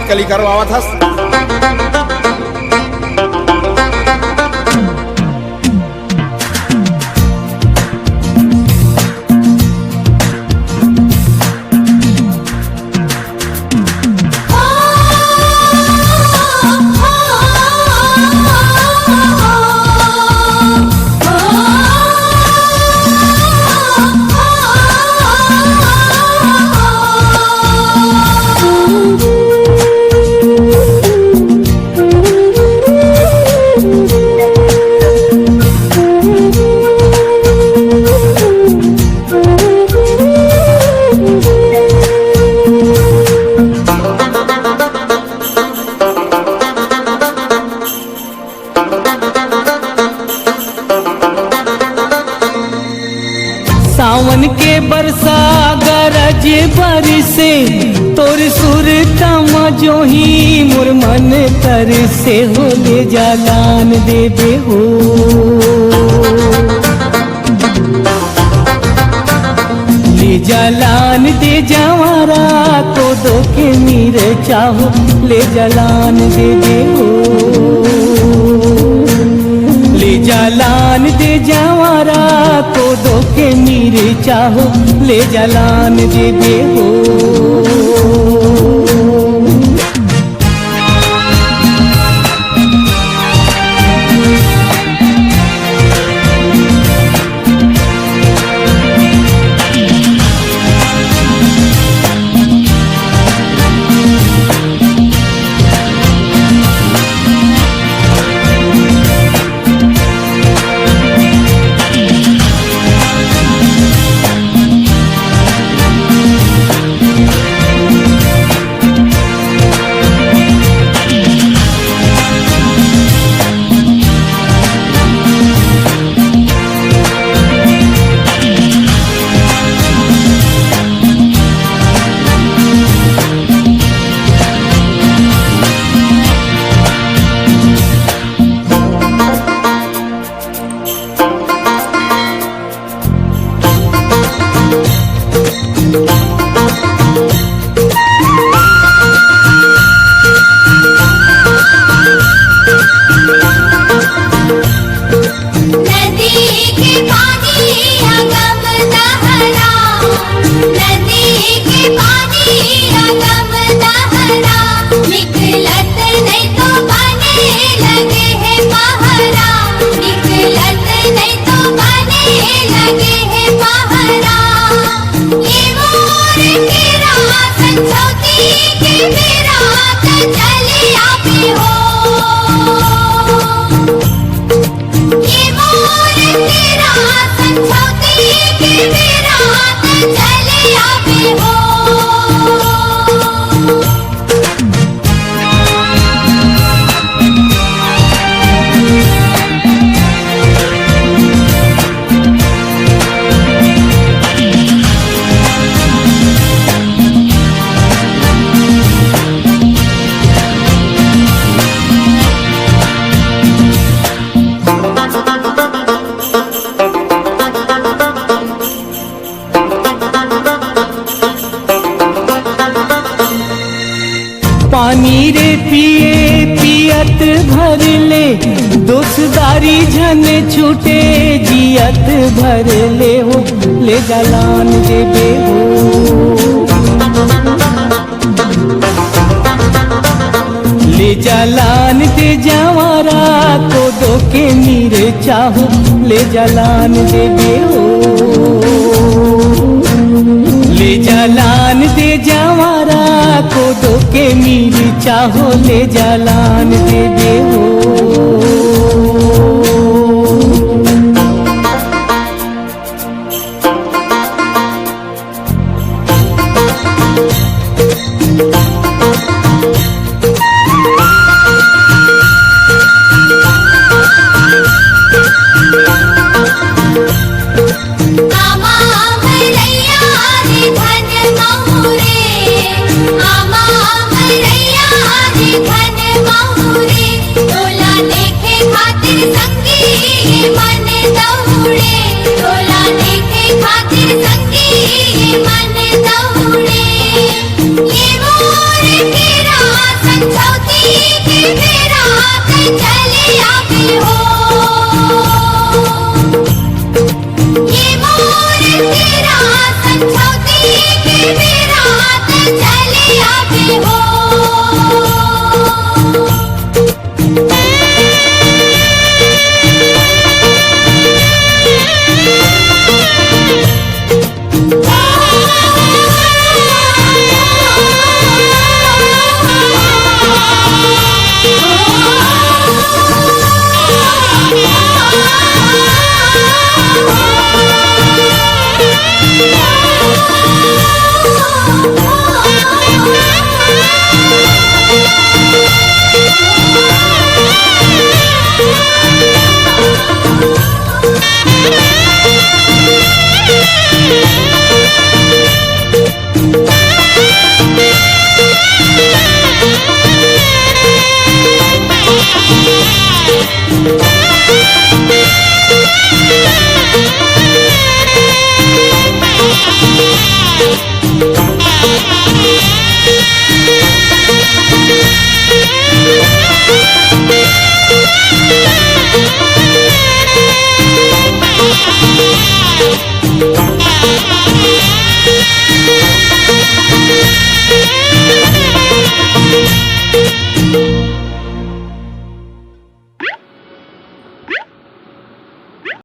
कली करवावा था। सावन के बरसा गरज बरसे तोर सुर तम जो ही मोर मन तर से हो ले जालान देबे हो। ले जालान दे जवारा तो दो के मीर चाहो ले जालान देबे हो। ले जालान दे जवारा तो दो के मीर चाहो ले जालान देबे हो। पानी रे पिए पियत भर ले दोस्तारी झन छूटे जियत भर ले हो ले जालान देबे हो। ले जालान दे जवारा तो दो के मीर चाहो ले जालान देबे हो। ले जालान दे जवारा को दो के मीर चाहो ले जालान देबे हो। धन बहुरे तोला देख Thank you.